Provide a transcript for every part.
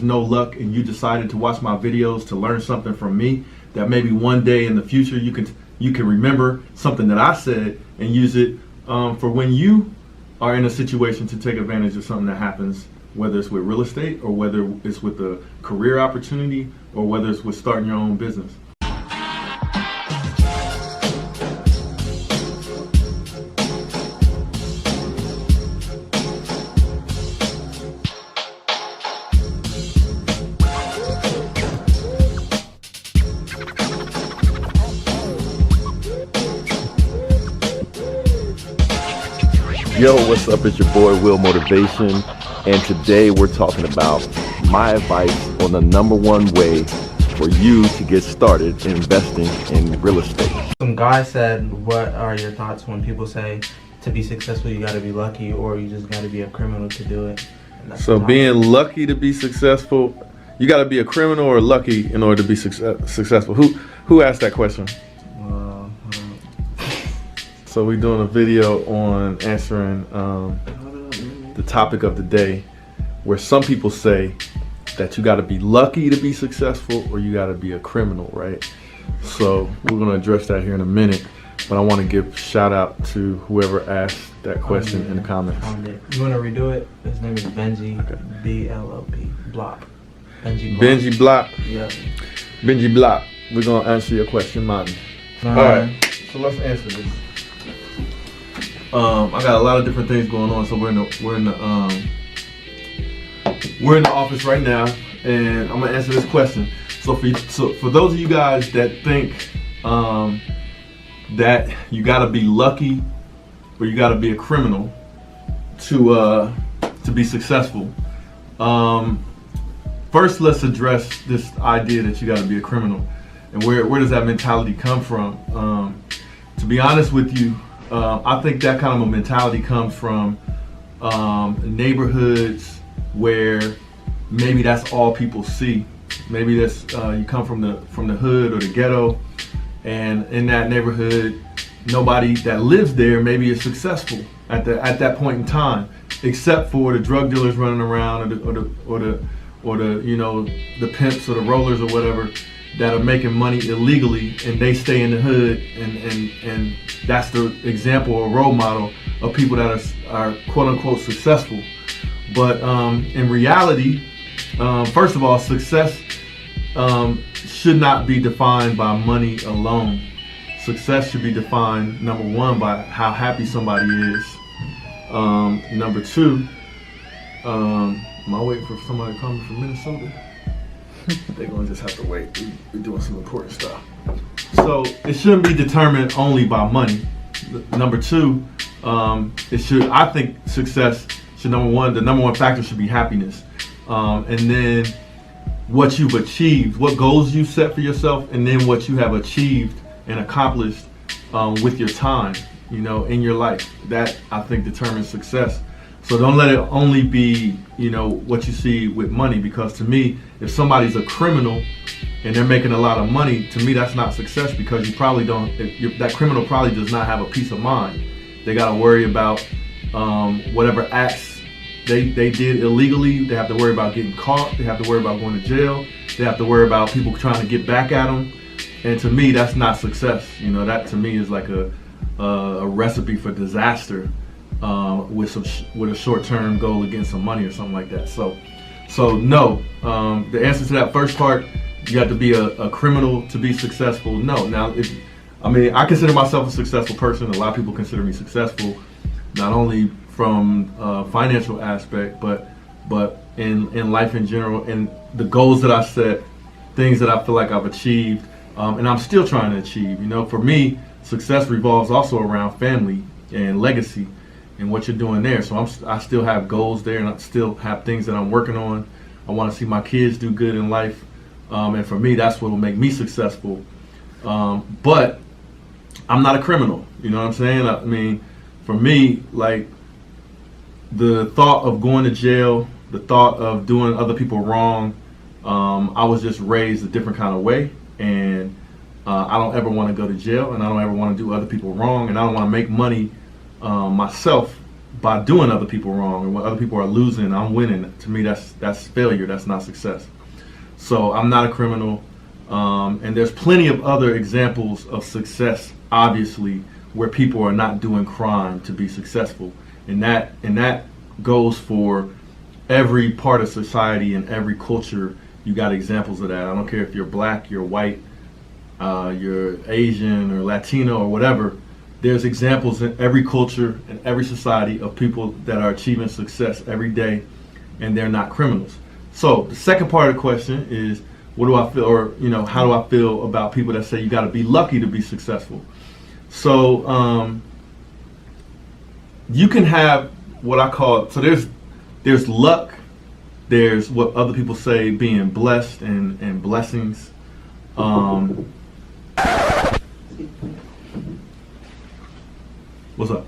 no luck and you decided to watch my videos to learn something from me, that maybe one day in the future you can remember something that I said and use it for when you are in a situation to take advantage of something that happens, whether it's with real estate or whether it's with a career opportunity or whether it's with starting your own business. Yo, what's up? It's your boy Will Motivation, and today we're talking about my advice on the #1 way for you to get started investing in real estate. Some guy said, what are your thoughts when people say to be successful you gotta be lucky or you just gotta be a criminal to do it? So being lucky to be successful, you gotta be a criminal or lucky in order to be successful. Who asked that question? So we're doing a video on answering the topic of the day, where some people say that you got to be lucky to be successful or you got to be a criminal, right? So we're going to address that here in a minute, but I want to give a shout out to whoever asked that question in the comments. You want to redo it? His name is Benji, okay. B-L-O-P, Block. Benji Block. Yeah. Benji Block. We're going to answer your question, man. All right, so let's answer this. I got a lot of different things going on, so we're in the office right now, and I'm gonna answer this question. So for those of you guys that think that you gotta be lucky or you gotta be a criminal to be successful, first let's address this idea that you gotta be a criminal, and where does that mentality come from? To be honest with you, I think that kind of a mentality comes from neighborhoods where maybe that's all people see. Maybe that's you come from the hood or the ghetto, and in that neighborhood, nobody that lives there maybe is successful at that point in time, except for the drug dealers running around or the you know, the pimps or the rollers or whatever that are making money illegally, and they stay in the hood, and that's the example or role model of people that are quote unquote successful. But in reality, first of all, success should not be defined by money alone. Success should be defined, #1, by how happy somebody is. #2, am I waiting for somebody to come from Minnesota? They're gonna just have to wait. We're doing some important stuff. So it shouldn't be determined only by money. #2, I think success should, the #1 factor should be happiness. And then what you've achieved, what goals you set for yourself, and then what you have achieved and accomplished with your time, you know, in your life. That, I think, determines success. So don't let it only be, you know, what you see with money, because to me, if somebody's a criminal and they're making a lot of money, to me that's not success, because you probably don't, that criminal probably does not have a peace of mind. They got to worry about whatever acts they did illegally. They have to worry about getting caught. They have to worry about going to jail. They have to worry about people trying to get back at them. And to me, that's not success. You know, that to me is like a recipe for disaster. With a short-term goal against some money or something like that. So no. The answer to that first part, you have to be a criminal to be successful. No. Now, I consider myself a successful person. A lot of people consider me successful, not only from financial aspect, but in life in general, and the goals that I set, things that I feel like I've achieved, and I'm still trying to achieve. You know, for me, success revolves also around family and legacy, and what you're doing there. So I still have goals there, and I still have things that I'm working on. I want to see my kids do good in life, and for me, that's what will make me successful. But I'm not a criminal, you know what I'm saying? I mean, for me, like, the thought of going to jail, the thought of doing other people wrong, I was just raised a different kind of way, and I don't ever want to go to jail, and I don't ever want to do other people wrong, and I don't want to make money myself by doing other people wrong, and when other people are losing, I'm winning. To me, that's failure. That's not success. So I'm not a criminal, and there's plenty of other examples of success, obviously, where people are not doing crime to be successful, and that goes for every part of society and every culture. You got examples of that. I don't care if you're black, you're white, you're Asian or Latino or whatever. There's examples in every culture and every society of people that are achieving success every day, and they're not criminals. So the second part of the question is, what do I feel, or how do I feel about people that say you got to be lucky to be successful? So you can have what I call, so there's luck, there's what other people say being blessed and blessings. What's up?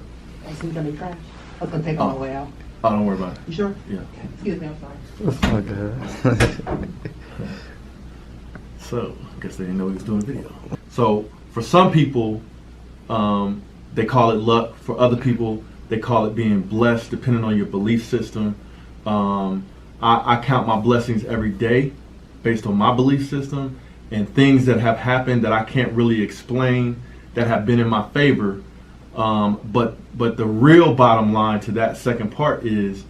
Seems gonna be trash. I was gonna take on my way out. Oh, don't worry about it. You sure? Yeah. Excuse me, I'm sorry. That's not good. So, I guess they didn't know he was doing a video. So, for some people, they call it luck. For other people, they call it being blessed, depending on your belief system. I count my blessings every day based on my belief system, and things that have happened that I can't really explain that have been in my favor. But the real bottom line to that second part is,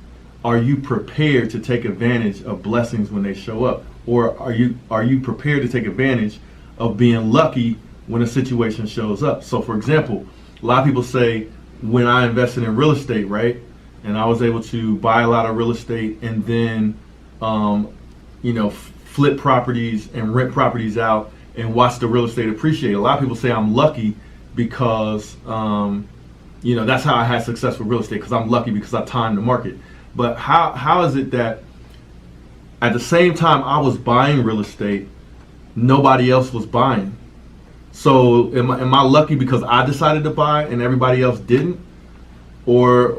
are you prepared to take advantage of blessings when they show up? Or are you prepared to take advantage of being lucky when a situation shows up? So for example, a lot of people say, when I invested in real estate, right? And I was able to buy a lot of real estate and then, flip properties and rent properties out and watch the real estate appreciate. A lot of people say I'm lucky because, that's how I had success with real estate, because I'm lucky because I timed the market. But how is it that at the same time I was buying real estate, nobody else was buying? So am I lucky because I decided to buy and everybody else didn't? Or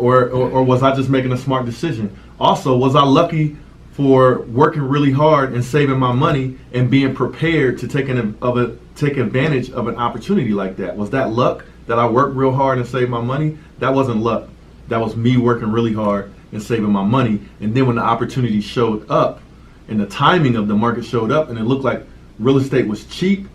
was I just making a smart decision? Also, was I lucky for working really hard and saving my money and being prepared to take advantage of an opportunity like that? Was that luck that I worked real hard and saved my money? That wasn't luck. That was me working really hard and saving my money. And then when the opportunity showed up and the timing of the market showed up and it looked like real estate was cheap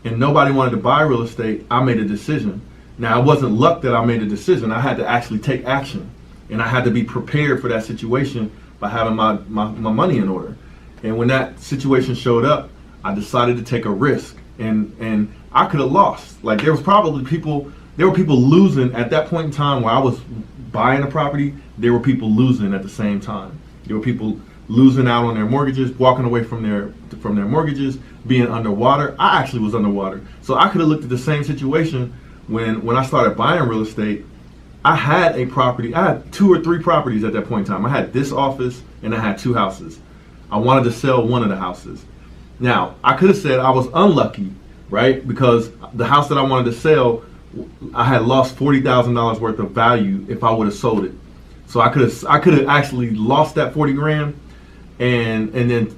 and nobody wanted to buy real estate, I made a decision. Now, it wasn't luck that I made a decision. I had to actually take action, and I had to be prepared for that situation by having my money in order. And when that situation showed up, I decided to take a risk, and I could have lost. Like, there were people losing at that point in time where I was buying a property. There were people losing at the same time. There were people losing out on their mortgages, walking away from their mortgages, being underwater. I actually was underwater. So I could have looked at the same situation when I started buying real estate. I had a property. I had 2 or 3 properties at that point in time. I had this office and I had 2 houses. I wanted to sell one of the houses. Now, I could have said I was unlucky, right? Because the house that I wanted to sell, I had lost $40,000 worth of value if I would have sold it. So I could have actually lost that 40 grand, and then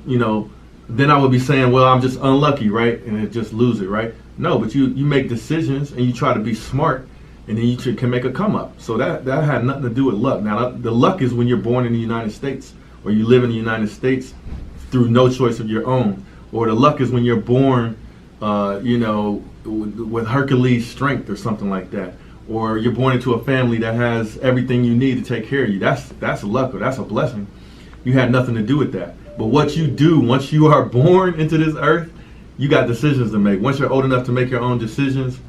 then I would be saying, well, I'm just unlucky, right? And it just lose it, right? No, but you make decisions and you try to be smart, and then you can make a come up. So that had nothing to do with luck. Now, the luck is when you're born in the United States, or you live in the United States through no choice of your own. Or the luck is when you're born, with Hercules strength or something like that. Or you're born into a family that has everything you need to take care of you. That's luck, or that's a blessing. You had nothing to do with that. But what you do once you are born into this earth, you got decisions to make. Once you're old enough to make your own decisions,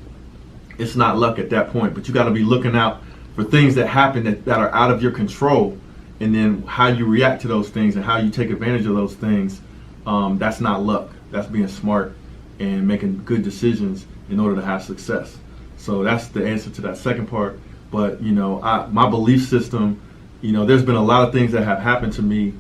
it's not luck at that point. But you got to be looking out for things that happen that are out of your control, and then how you react to those things and how you take advantage of those things. That's not luck. That's being smart and making good decisions in order to have success. So that's the answer to that second part. But my belief system, there's been a lot of things that have happened to me,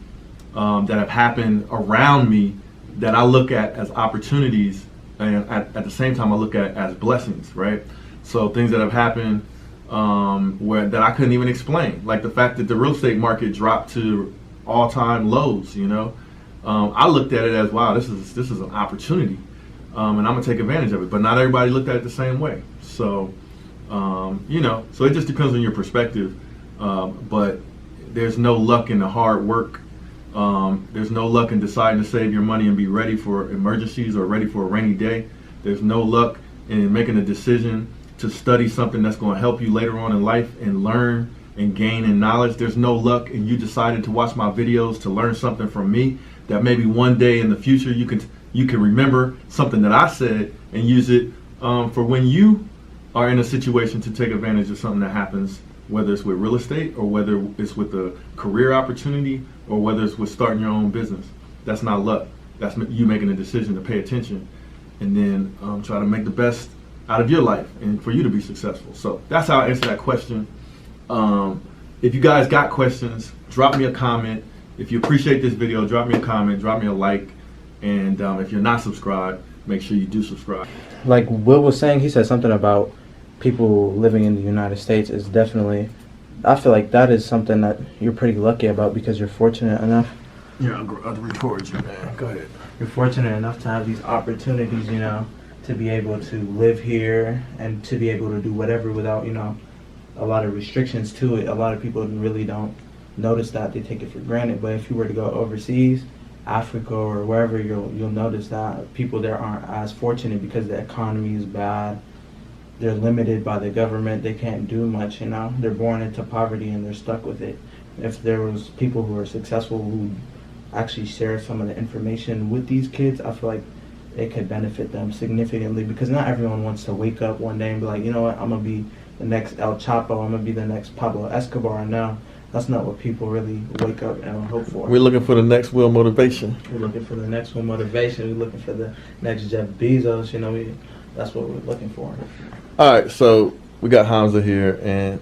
that have happened around me, that I look at as opportunities, and at the same time I look at as blessings, right? So things that have happened that I couldn't even explain, like the fact that the real estate market dropped to all-time lows. I looked at it as, wow, this is an opportunity, and I'm gonna take advantage of it. But not everybody looked at it the same way. So so it just depends on your perspective. but there's no luck in the hard work. There's no luck in deciding to save your money and be ready for emergencies or ready for a rainy day. There's no luck in making a decision to study something that's going to help you later on in life and learn and gain in knowledge. There's no luck in you deciding to watch my videos to learn something from me that maybe one day in the future you can remember something that I said and use it for when you are in a situation to take advantage of something that happens, whether it's with real estate or whether it's with a career opportunity or whether it's with starting your own business. That's not luck. That's you making a decision to pay attention and then try to make the best out of your life and for you to be successful. So that's how I answer that question. If you guys got questions, drop me a comment. If you appreciate this video, drop me a comment, drop me a like. And if you're not subscribed, make sure you do subscribe. Like Will was saying, he said something about people living in the United States is definitely, I feel like that is something that you're pretty lucky about because you're fortunate enough. Yeah, I'll record you, man. Go ahead. You're fortunate enough to have these opportunities, you know, to be able to live here and to be able to do whatever without, you know, a lot of restrictions to it. A lot of people really don't notice that. They take it for granted. But if you were to go overseas, Africa or wherever, you'll notice that people there aren't as fortunate because the economy is bad. They're limited by the government. They can't do much, you know. They're born into poverty and they're stuck with it. If there was people who are successful who actually share some of the information with these kids, I feel like it could benefit them significantly because not everyone wants to wake up one day and be like, you know what, I'm going to be the next El Chapo, I'm going to be the next Pablo Escobar. No, that's not what people really wake up and hope for. We're looking for the next Will Motivation. We're looking for the next Will Motivation. We're looking for the next Jeff Bezos. You know, that's what we're looking for. All right, so we got Hamza here, and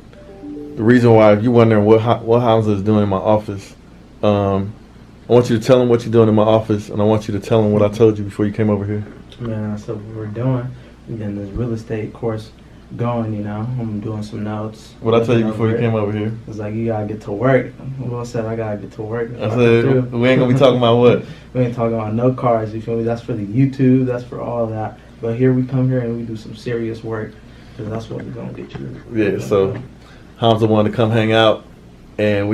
the reason why, if you're wondering what Hamza is doing in my office, I want you to tell him what you're doing in my office, and I want you to tell him what I told you before you came over here. Man, so what we're doing, we're getting this real estate course going, you know. I'm doing some notes. What I tell you before you came over here? It's like, you gotta get to work. Will said I gotta get to work. I said, we ain't gonna be talking about what? We ain't talking about no cars, you feel me? That's for the YouTube, that's for all that. But here we come here and we do some serious work, because that's what we're gonna get you. Yeah, so Hamza wanted to come hang out, and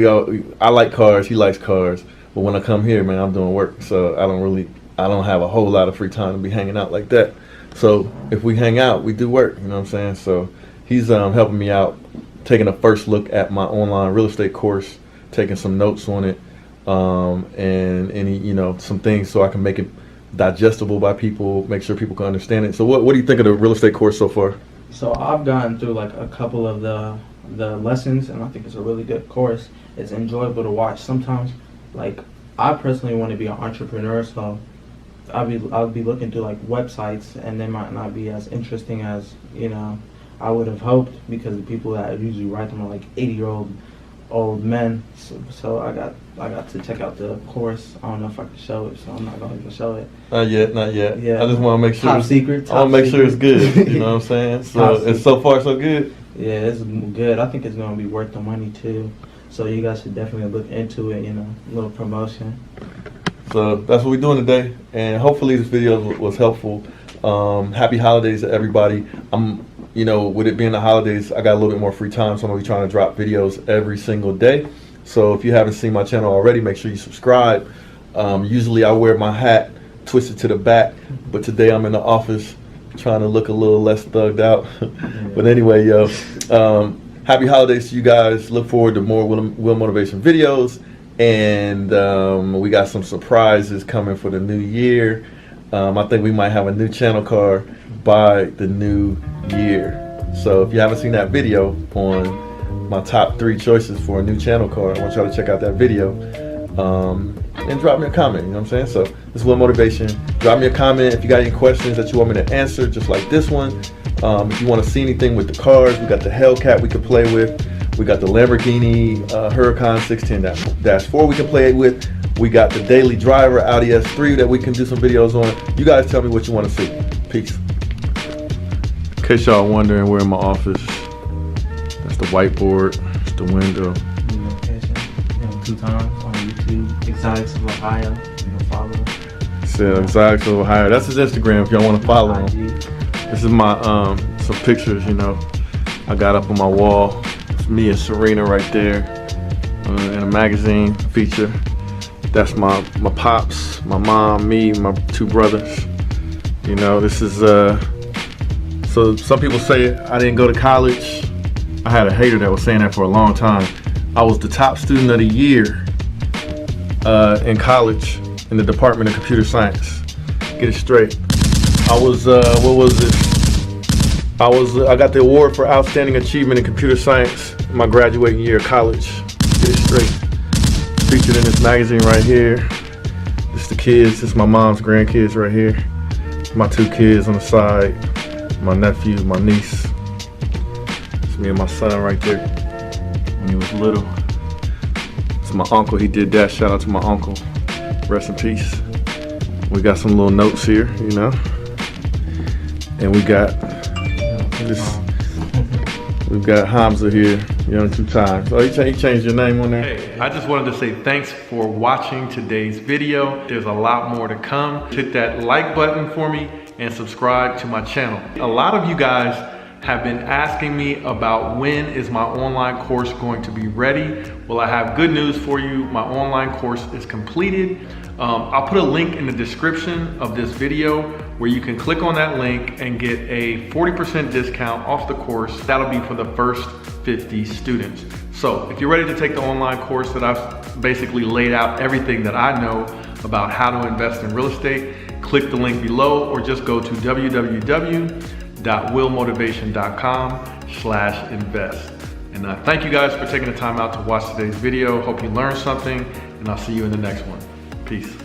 I like cars, he likes cars. But when I come here, man, I'm doing work, so I don't have a whole lot of free time to be hanging out like that. So if we hang out, we do work, you know what I'm saying? So he's helping me out, taking a first look at my online real estate course, taking some notes on it, and any, you know, some things so I can make it digestible by people, make sure people can understand it. So what do you think of the real estate course so far? So I've gotten through like a couple of the lessons, and I think it's a really good course. It's enjoyable to watch. Sometimes, like, I personally want to be an entrepreneur, so I'll be looking through like websites, and they might not be as interesting as, you know, I would have hoped, because the people that usually write them are like 80-year-old old men. So I got to check out the course. I don't know if I can show it, so I'm not gonna even show it. Not yet. Yeah. I just want to make sure. Top secret. I want to make sure it's good. You know what I'm saying? So it's so far so good. Yeah, it's good. I think it's gonna be worth the money too. So you guys should definitely look into it. You know, a little promotion. So that's what we're doing today, and hopefully this video was helpful. Happy holidays to everybody. You know, with it being the holidays, I got a little bit more free time, so I'm gonna be trying to drop videos every single day. So if you haven't seen my channel already, make sure you subscribe. Usually I wear my hat twisted to the back, but today I'm in the office trying to look a little less thugged out. But anyway, yo, happy holidays to you guys. Look forward to more Will Motivation videos. And we got some surprises coming for the new year. I think we might have a new channel car by the new year. So if you haven't seen that video on my top 3 choices for a new channel car, I want y'all to check out that video. And drop me a comment, you know what I'm saying? So this is Will Motivation. Drop me a comment if you got any questions that you want me to answer, just like this one. If you want to see anything with the cars, we got the Hellcat we could play with. We got the Lamborghini Huracan 610-4 we can play it with. We got the Daily Driver Audi S3 that we can do some videos on. You guys tell me what you want to see. Peace. In case y'all wondering, we're in my office. That's the whiteboard. It's the window. New location. 2 times on YouTube. Exotics of Ohio. You can follow him. Said Exotics of Ohio. That's his Instagram if y'all want to follow him. IG. This is my some pictures, you know, I got up on my wall. That's me and Serena right there in a magazine feature. That's my pops, my mom, me, my two brothers. You know, this is, so some people say I didn't go to college. I had a hater that was saying that for a long time. I was the top student of the year in college in the Department of Computer Science. Get it straight. I was, what was it? I got the award for Outstanding Achievement in Computer Science in my graduating year of college. Get it straight. Featured in this magazine right here. This the kids, this is my mom's grandkids right here. My two kids on the side, my nephew, my niece. It's me and my son right there when he was little. It's my uncle, he did that. Shout out to my uncle. Rest in peace. We got some little notes here, you know. And we got this. We've got Hamza here, young 2 times. Oh, he changed your name on there? Hey, I just wanted to say thanks for watching today's video. There's a lot more to come. Hit that like button for me and subscribe to my channel. A lot of you guys have been asking me about when is my online course going to be ready. Well, I have good news for you. My online course is completed. I'll put a link in the description of this video where you can click on that link and get a 40% discount off the course. That'll be for the first 50 students. So if you're ready to take the online course that I've basically laid out everything that I know about how to invest in real estate, click the link below or just go to www.willmotivation.com/invest. And thank you guys for taking the time out to watch today's video. Hope you learned something, and I'll see you in the next one. Peace.